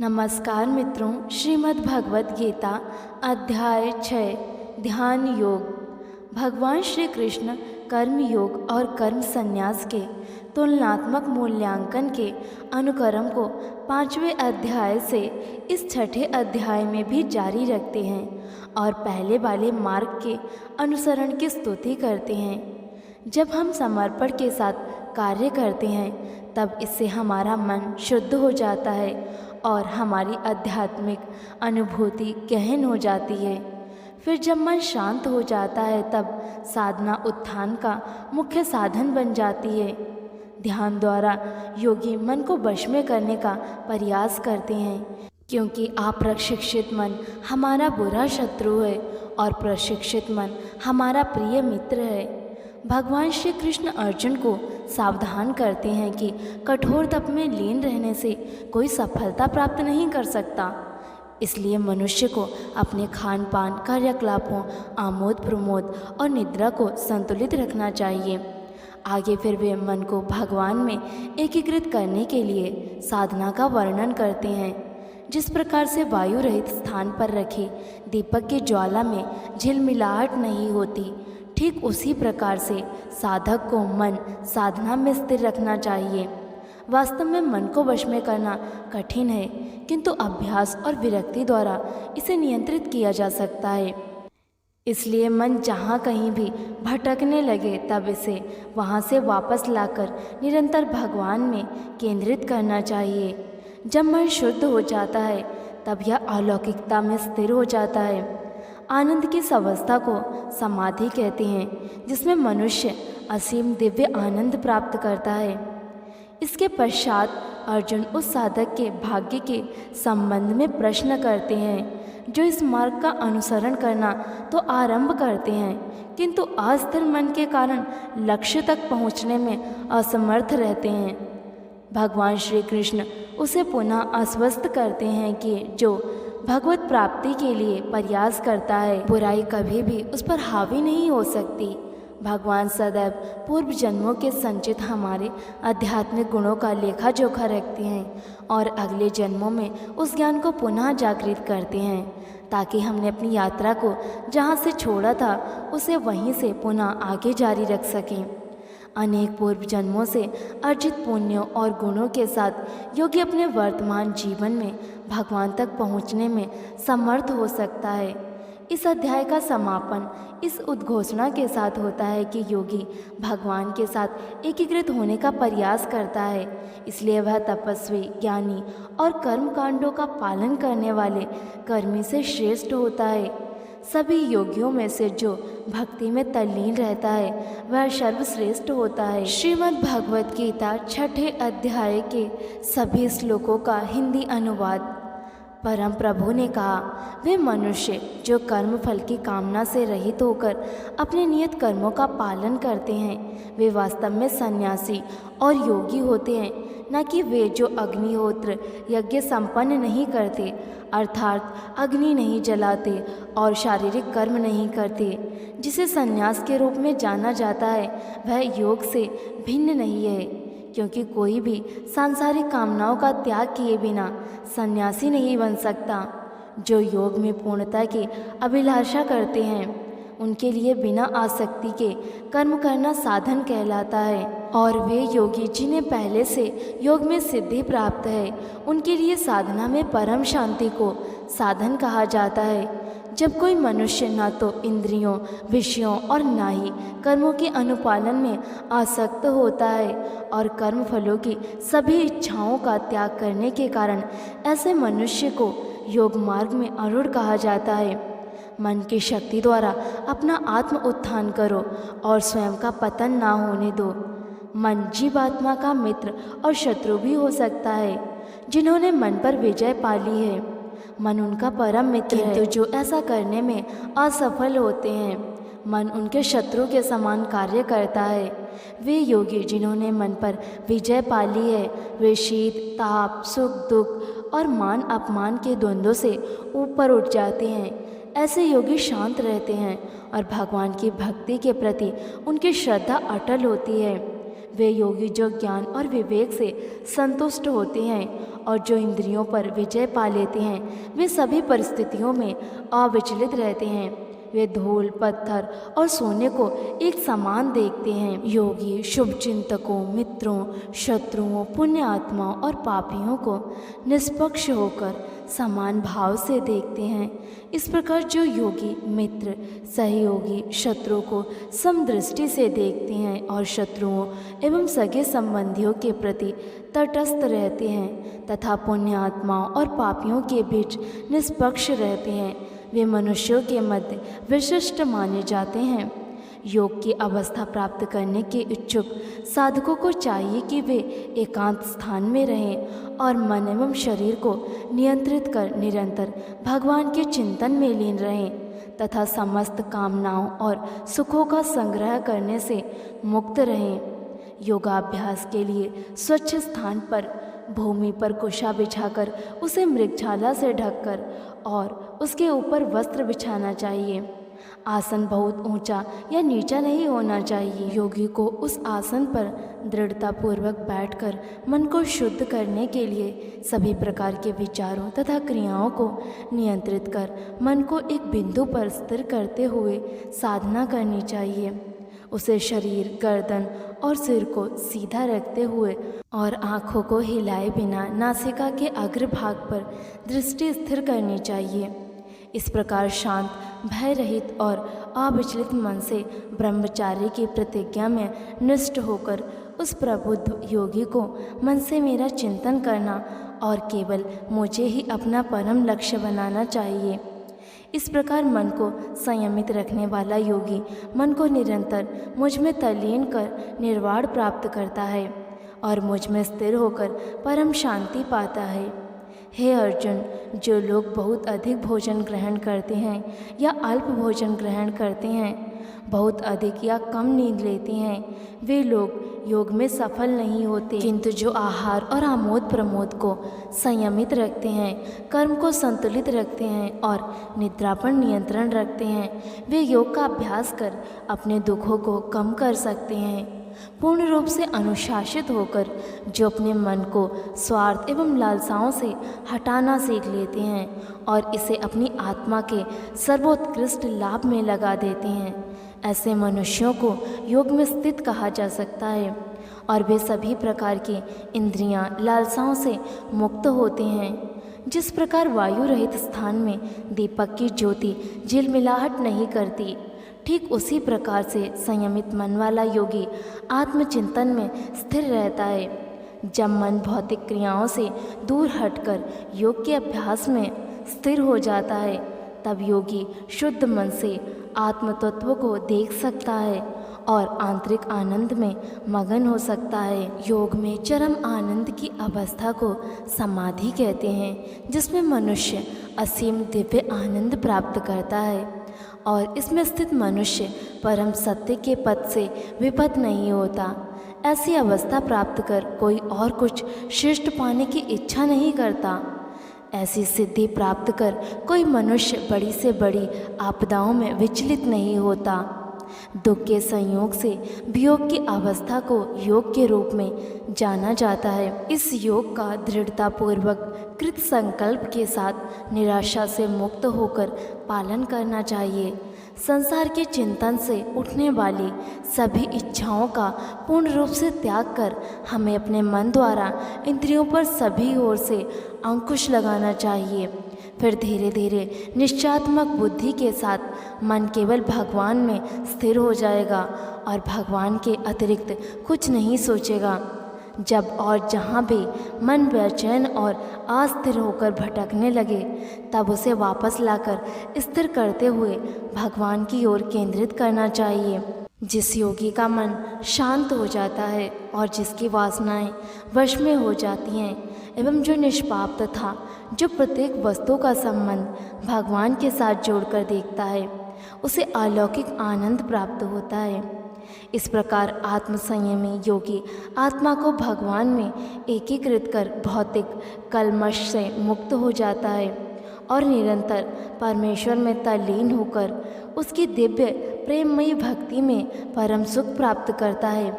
नमस्कार मित्रों, श्रीमद् भगवत गीता अध्याय 6 ध्यान योग। भगवान श्री कृष्ण कर्म योग और कर्म संन्यास के तुलनात्मक मूल्यांकन के अनुक्रम को 5वें अध्याय से इस 6ठे अध्याय में भी जारी रखते हैं और पहले वाले मार्ग के अनुसरण की स्तुति करते हैं। जब हम समर्पण के साथ कार्य करते हैं तब इससे हमारा मन शुद्ध हो जाता है और हमारी आध्यात्मिक अनुभूति गहन हो जाती है। फिर जब मन शांत हो जाता है तब साधना उत्थान का मुख्य साधन बन जाती है। ध्यान द्वारा योगी मन को वश में करने का प्रयास करते हैं, क्योंकि अप्रशिक्षित मन हमारा बुरा शत्रु है और प्रशिक्षित मन हमारा प्रिय मित्र है। भगवान श्री कृष्ण अर्जुन को सावधान करते हैं कि कठोर तप में लीन रहने से कोई सफलता प्राप्त नहीं कर सकता। इसलिए मनुष्य को अपने खान पान, कार्यकलापों, आमोद प्रमोद और निद्रा को संतुलित रखना चाहिए। आगे फिर वे मन को भगवान में एकीकृत करने के लिए साधना का वर्णन करते हैं। जिस प्रकार से वायु रहित स्थान पर रखे दीपक की ज्वाला में झिलमिलाहट नहीं होती, ठीक उसी प्रकार से साधक को मन साधना में स्थिर रखना चाहिए। वास्तव में मन को वश में करना कठिन है, किंतु अभ्यास और विरक्ति द्वारा इसे नियंत्रित किया जा सकता है। इसलिए मन जहाँ कहीं भी भटकने लगे तब इसे वहाँ से वापस लाकर निरंतर भगवान में केंद्रित करना चाहिए। जब मन शुद्ध हो जाता है तब यह अलौकिकता में स्थिर हो जाता है। आनंद की इस अवस्था को समाधि कहते हैं, जिसमें मनुष्य असीम दिव्य आनंद प्राप्त करता है। इसके पश्चात अर्जुन उस साधक के भाग्य के संबंध में प्रश्न करते हैं जो इस मार्ग का अनुसरण करना तो आरंभ करते हैं, किंतु अस्थिर मन के कारण लक्ष्य तक पहुँचने में असमर्थ रहते हैं। भगवान श्री कृष्ण उसे पुनः आश्वस्त करते हैं कि जो भगवत प्राप्ति के लिए प्रयास करता है, बुराई कभी भी उस पर हावी नहीं हो सकती। भगवान सदैव पूर्व जन्मों के संचित हमारे आध्यात्मिक गुणों का लेखा जोखा रखते हैं और अगले जन्मों में उस ज्ञान को पुनः जागृत करते हैं, ताकि हमने अपनी यात्रा को जहाँ से छोड़ा था उसे वहीं से पुनः आगे जारी रख सकें। अनेक पूर्व जन्मों से अर्जित पुण्यों और गुणों के साथ योगी अपने वर्तमान जीवन में भगवान तक पहुँचने में समर्थ हो सकता है। इस अध्याय का समापन इस उद्घोषणा के साथ होता है कि योगी भगवान के साथ एकीकृत होने का प्रयास करता है, इसलिए वह तपस्वी, ज्ञानी और कर्मकांडों का पालन करने वाले कर्मी से श्रेष्ठ होता है। सभी योगियों में से जो भक्ति में तल्लीन रहता है वह सर्वश्रेष्ठ होता है। श्रीमद् भगवत गीता 6ठे अध्याय के सभी श्लोकों का हिंदी अनुवाद। परम प्रभु ने कहा, वे मनुष्य जो कर्म फल की कामना से रहित होकर अपने नियत कर्मों का पालन करते हैं, वे वास्तव में सन्यासी और योगी होते हैं, न कि वे जो अग्निहोत्र यज्ञ संपन्न नहीं करते, अर्थात अग्नि नहीं जलाते और शारीरिक कर्म नहीं करते। जिसे सन्यास के रूप में जाना जाता है वह योग से भिन्न नहीं है, क्योंकि कोई भी सांसारिक कामनाओं का त्याग किए बिना सन्यासी नहीं बन सकता। जो योग में पूर्णता की अभिलाषा करते हैं उनके लिए बिना आसक्ति के कर्म करना साधन कहलाता है, और वे योगी जिन्हें पहले से योग में सिद्धि प्राप्त है उनके लिए साधना में परम शांति को साधन कहा जाता है। जब कोई मनुष्य न तो इंद्रियों, विषयों और न ही कर्मों के अनुपालन में आसक्त होता है और कर्म फलों की सभी इच्छाओं का त्याग करने के कारण ऐसे मनुष्य को योग मार्ग में आरूढ़ कहा जाता है। मन की शक्ति द्वारा अपना आत्म उत्थान करो और स्वयं का पतन ना होने दो। मन जीवात्मा का मित्र और शत्रु भी हो सकता है। जिन्होंने मन पर विजय पा ली है, मन उनका परम मित्र है, किंतु जो ऐसा करने में असफल होते हैं, मन उनके शत्रु के समान कार्य करता है। वे योगी जिन्होंने मन पर विजय पा ली है, वे शीत, ताप, सुख, दुख और मान अपमान के द्वंद्वों से ऊपर उठ जाते हैं। ऐसे योगी शांत रहते हैं और भगवान की भक्ति के प्रति उनकी श्रद्धा अटल होती है। वे योगी जो ज्ञान और विवेक से संतुष्ट होते हैं और जो इंद्रियों पर विजय पा लेते हैं, वे सभी परिस्थितियों में अविचलित रहते हैं। वे धूल, पत्थर और सोने को एक समान देखते हैं। योगी शुभ चिंतकों, मित्रों, शत्रुओं, पुण्य आत्माओं और पापियों को निष्पक्ष होकर समान भाव से देखते हैं। इस प्रकार जो योगी मित्र, सहयोगी, शत्रु को समदृष्टि से देखते हैं और शत्रुओं एवं सगे संबंधियों के प्रति तटस्थ रहते हैं तथा पुण्य आत्माओं और पापियों के बीच निष्पक्ष रहते हैं, वे मनुष्यों के मध्य विशिष्ट माने जाते हैं। योग की अवस्था प्राप्त करने के इच्छुक साधकों को चाहिए कि वे एकांत स्थान में रहें और मन एवं शरीर को नियंत्रित कर निरंतर भगवान के चिंतन में लीन रहें तथा समस्त कामनाओं और सुखों का संग्रह करने से मुक्त रहें। योगाभ्यास के लिए स्वच्छ स्थान पर भूमि पर कुशा बिछाकर उसे मृगछाला से ढककर और उसके ऊपर वस्त्र बिछाना चाहिए। आसन बहुत ऊंचा या नीचा नहीं होना चाहिए। योगी को उस आसन पर दृढ़तापूर्वक बैठकर मन को शुद्ध करने के लिए सभी प्रकार के विचारों तथा क्रियाओं को नियंत्रित कर मन को एक बिंदु पर स्थिर करते हुए साधना करनी चाहिए। उसे शरीर, गर्दन और सिर को सीधा रखते हुए और आँखों को हिलाए बिना नासिका के अग्रभाग पर दृष्टि स्थिर करनी चाहिए। इस प्रकार शांत, भय रहित और अविचलित मन से ब्रह्मचार्य की प्रतिज्ञा में निष्ठ होकर उस प्रबुद्ध योगी को मन से मेरा चिंतन करना और केवल मुझे ही अपना परम लक्ष्य बनाना चाहिए। इस प्रकार मन को संयमित रखने वाला योगी मन को निरंतर मुझ में तल्लीन कर निर्वाण प्राप्त करता है और मुझ में स्थिर होकर परम शांति पाता है। हे अर्जुन, जो लोग बहुत अधिक भोजन ग्रहण करते हैं या अल्प भोजन ग्रहण करते हैं, बहुत अधिक या कम नींद लेते हैं, वे लोग योग में सफल नहीं होते। किंतु जो आहार और आमोद प्रमोद को संयमित रखते हैं, कर्म को संतुलित रखते हैं और निद्रा पर नियंत्रण रखते हैं, वे योग का अभ्यास कर अपने दुखों को कम कर सकते हैं। पूर्ण रूप से अनुशासित होकर जो अपने मन को स्वार्थ एवं लालसाओं से हटाना सीख लेते हैं और इसे अपनी आत्मा के सर्वोत्कृष्ट लाभ में लगा देते हैं, ऐसे मनुष्यों को योग में स्थित कहा जा सकता है और वे सभी प्रकार की इंद्रियां, लालसाओं से मुक्त होते हैं। जिस प्रकार वायु रहित स्थान में दीपक की ज्योति झिलमिलाहट नहीं करती, ठीक उसी प्रकार से संयमित मन वाला योगी आत्मचिंतन में स्थिर रहता है। जब मन भौतिक क्रियाओं से दूर हटकर योग के अभ्यास में स्थिर हो जाता है, तब योगी शुद्ध मन से आत्म तत्व को देख सकता है और आंतरिक आनंद में मगन हो सकता है। योग में चरम आनंद की अवस्था को समाधि कहते हैं, जिसमें मनुष्य असीम दिव्य आनंद प्राप्त करता है और इसमें स्थित मनुष्य परम सत्य के पद से विपद नहीं होता। ऐसी अवस्था प्राप्त कर कोई और कुछ श्रेष्ठ पाने की इच्छा नहीं करता। ऐसी सिद्धि प्राप्त कर कोई मनुष्य बड़ी से बड़ी आपदाओं में विचलित नहीं होता। दुख के संयोग से वियोग की अवस्था को योग के रूप में जाना जाता है। इस योग का दृढ़तापूर्वक कृत संकल्प के साथ निराशा से मुक्त होकर पालन करना चाहिए। संसार के चिंतन से उठने वाली सभी इच्छाओं का पूर्ण रूप से त्याग कर हमें अपने मन द्वारा इंद्रियों पर सभी ओर से अंकुश लगाना चाहिए। फिर धीरे धीरे निश्चयात्मक बुद्धि के साथ मन केवल भगवान में स्थिर हो जाएगा और भगवान के अतिरिक्त कुछ नहीं सोचेगा। जब और जहाँ भी मन बेचैन और अस्थिर होकर भटकने लगे, तब उसे वापस लाकर स्थिर करते हुए भगवान की ओर केंद्रित करना चाहिए। जिस योगी का मन शांत हो जाता है और जिसकी वासनाएं वश में हो जाती हैं एवं जो निष्पाप तथा जो प्रत्येक वस्तु का संबंध भगवान के साथ जोड़कर देखता है, उसे अलौकिक आनंद प्राप्त होता है। इस प्रकार आत्मसंयमी योगी आत्मा को भगवान में एकीकृत कर भौतिक कल्मश से मुक्त हो जाता है और निरंतर परमेश्वर में तल्लीन होकर उसकी दिव्य प्रेममयी भक्ति में परम सुख प्राप्त करता है।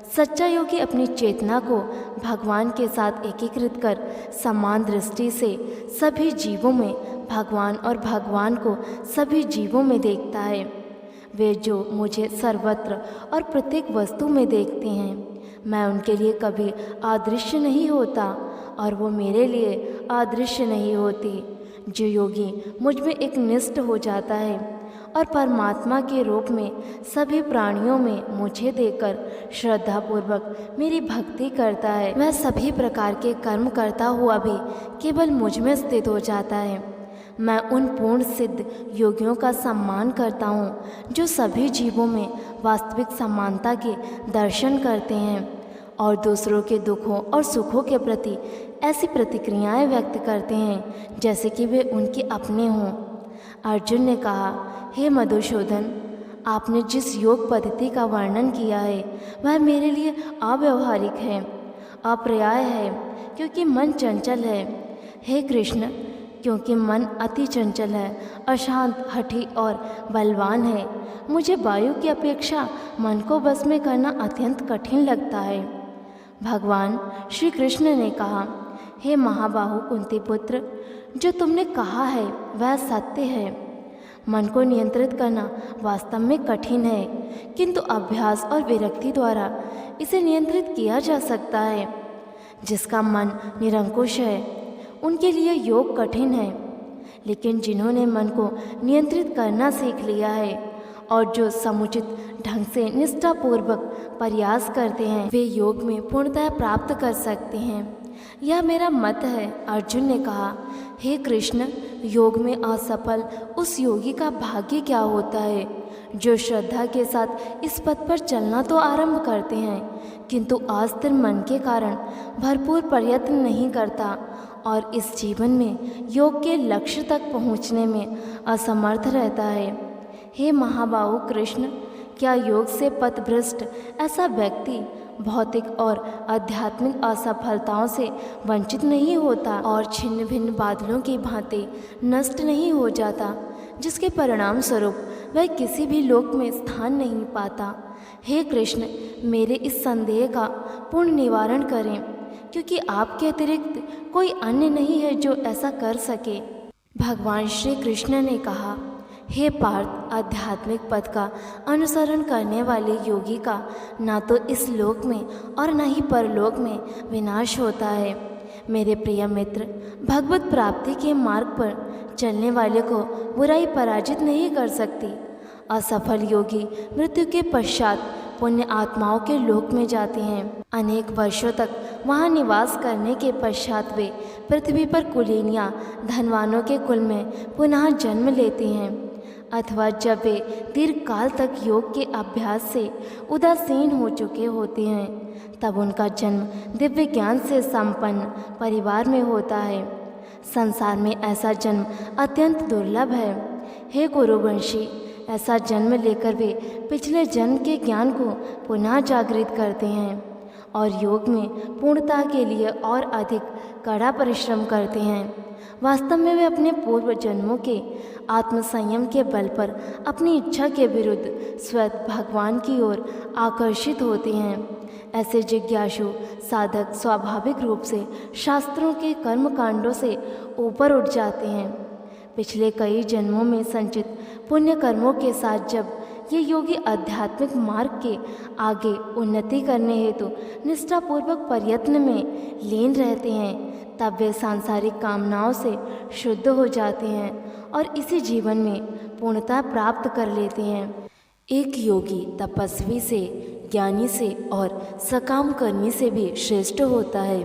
सच्चा योगी अपनी चेतना को भगवान के साथ एकीकृत कर समान दृष्टि से सभी जीवों में भगवान और भगवान को सभी जीवों में देखता है। वे जो मुझे सर्वत्र और प्रत्येक वस्तु में देखते हैं, मैं उनके लिए कभी अदृश्य नहीं होता और वो मेरे लिए अदृश्य नहीं होती। जो योगी मुझ में एक निष्ठ हो जाता है और परमात्मा के रूप में सभी प्राणियों में मुझे देखकर श्रद्धापूर्वक मेरी भक्ति करता है, वह सभी प्रकार के कर्म करता हुआ भी केवल मुझ में स्थित हो जाता है। मैं उन पूर्ण सिद्ध योगियों का सम्मान करता हूँ जो सभी जीवों में वास्तविक समानता के दर्शन करते हैं और दूसरों के दुखों और सुखों के प्रति ऐसी प्रतिक्रियाएं व्यक्त करते हैं जैसे कि वे उनके अपने हों। अर्जुन ने कहा, हे मधुसूदन, आपने जिस योग पद्धति का वर्णन किया है वह मेरे लिए अव्यवहारिक है, अपर्याय है, क्योंकि मन चंचल है। हे कृष्ण, क्योंकि मन अति चंचल है, अशांत, हठी और बलवान है, मुझे वायु की अपेक्षा मन को बस में करना अत्यंत कठिन लगता है। भगवान श्री कृष्ण ने कहा, हे महाबाहु कुंती पुत्र, जो तुमने कहा है वह सत्य है। मन को नियंत्रित करना वास्तव में कठिन है, किंतु अभ्यास और विरक्ति द्वारा इसे नियंत्रित किया जा सकता है। जिसका मन निरंकुश है उनके लिए योग कठिन है, लेकिन जिन्होंने मन को नियंत्रित करना सीख लिया है और जो समुचित ढंग से निष्ठापूर्वक प्रयास करते हैं, वे योग में पूर्णतः प्राप्त कर सकते हैं। यह मेरा मत है। अर्जुन ने कहा, हे कृष्ण, योग में असफल उस योगी का भाग्य क्या होता है जो श्रद्धा के साथ इस पथ पर चलना तो आरंभ करते हैं, किंतु अस्थिर मन के कारण भरपूर प्रयत्न नहीं करता और इस जीवन में योग के लक्ष्य तक पहुँचने में असमर्थ रहता है। हे महाबाहु कृष्ण, क्या योग से पथभ्रष्ट ऐसा व्यक्ति भौतिक और आध्यात्मिक असफलताओं से वंचित नहीं होता और छिन्न भिन्न बादलों की भांति नष्ट नहीं हो जाता, जिसके परिणाम स्वरूप वह किसी भी लोक में स्थान नहीं पाता? हे कृष्ण, मेरे इस संदेह का पूर्ण निवारण करें, क्योंकि आपके अतिरिक्त कोई अन्य नहीं है जो ऐसा कर सके। भगवान श्री कृष्ण ने कहा, हे पार्थ, आध्यात्मिक पथ का अनुसरण करने वाले योगी का ना तो इस लोक में और न ही परलोक में विनाश होता है। मेरे प्रिय मित्र, भगवत प्राप्ति के मार्ग पर चलने वाले को बुराई पराजित नहीं कर सकती। असफल योगी मृत्यु के पश्चात पुण्य आत्माओं के लोक में जाते हैं। अनेक वर्षों तक वहाँ निवास करने के पश्चात वे पृथ्वी पर कुलीनियाँ धनवानों के कुल में पुनः जन्म लेते हैं, अथवा जब वे दीर्घ काल तक योग के अभ्यास से उदासीन हो चुके होते हैं तब उनका जन्म दिव्य ज्ञान से संपन्न परिवार में होता है। संसार में ऐसा जन्म अत्यंत दुर्लभ है। हे गुरुवंशी, ऐसा जन्म लेकर वे पिछले जन्म के ज्ञान को पुनः जागृत करते हैं और योग में पूर्णता के लिए और अधिक कड़ा परिश्रम करते हैं। वास्तव में वे अपने पूर्व जन्मों के आत्मसंयम के बल पर अपनी इच्छा के विरुद्ध स्वतः भगवान की ओर आकर्षित होते हैं। ऐसे जिज्ञासु साधक स्वाभाविक रूप से शास्त्रों के कर्मकांडों से ऊपर उठ जाते हैं। पिछले कई जन्मों में संचित पुण्य कर्मों के साथ जब ये योगी आध्यात्मिक मार्ग के आगे उन्नति करने हेतु निष्ठापूर्वक प्रयत्न में लीन रहते हैं, तब वे सांसारिक कामनाओं से शुद्ध हो जाते हैं और इसी जीवन में पूर्णता प्राप्त कर लेते हैं। एक योगी तपस्वी से, ज्ञानी से और सकाम कर्मी से भी श्रेष्ठ होता है।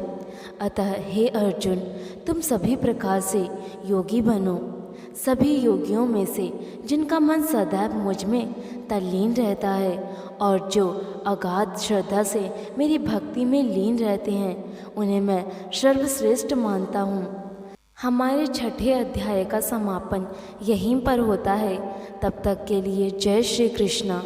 अतः हे अर्जुन, तुम सभी प्रकार से योगी बनो। सभी योगियों में से जिनका मन सदैव मुझ में तल्लीन रहता है और जो अगाध श्रद्धा से मेरी भक्ति में लीन रहते हैं, उन्हें मैं सर्वश्रेष्ठ मानता हूँ। हमारे छठे अध्याय का समापन यहीं पर होता है। तब तक के लिए जय श्री कृष्णा।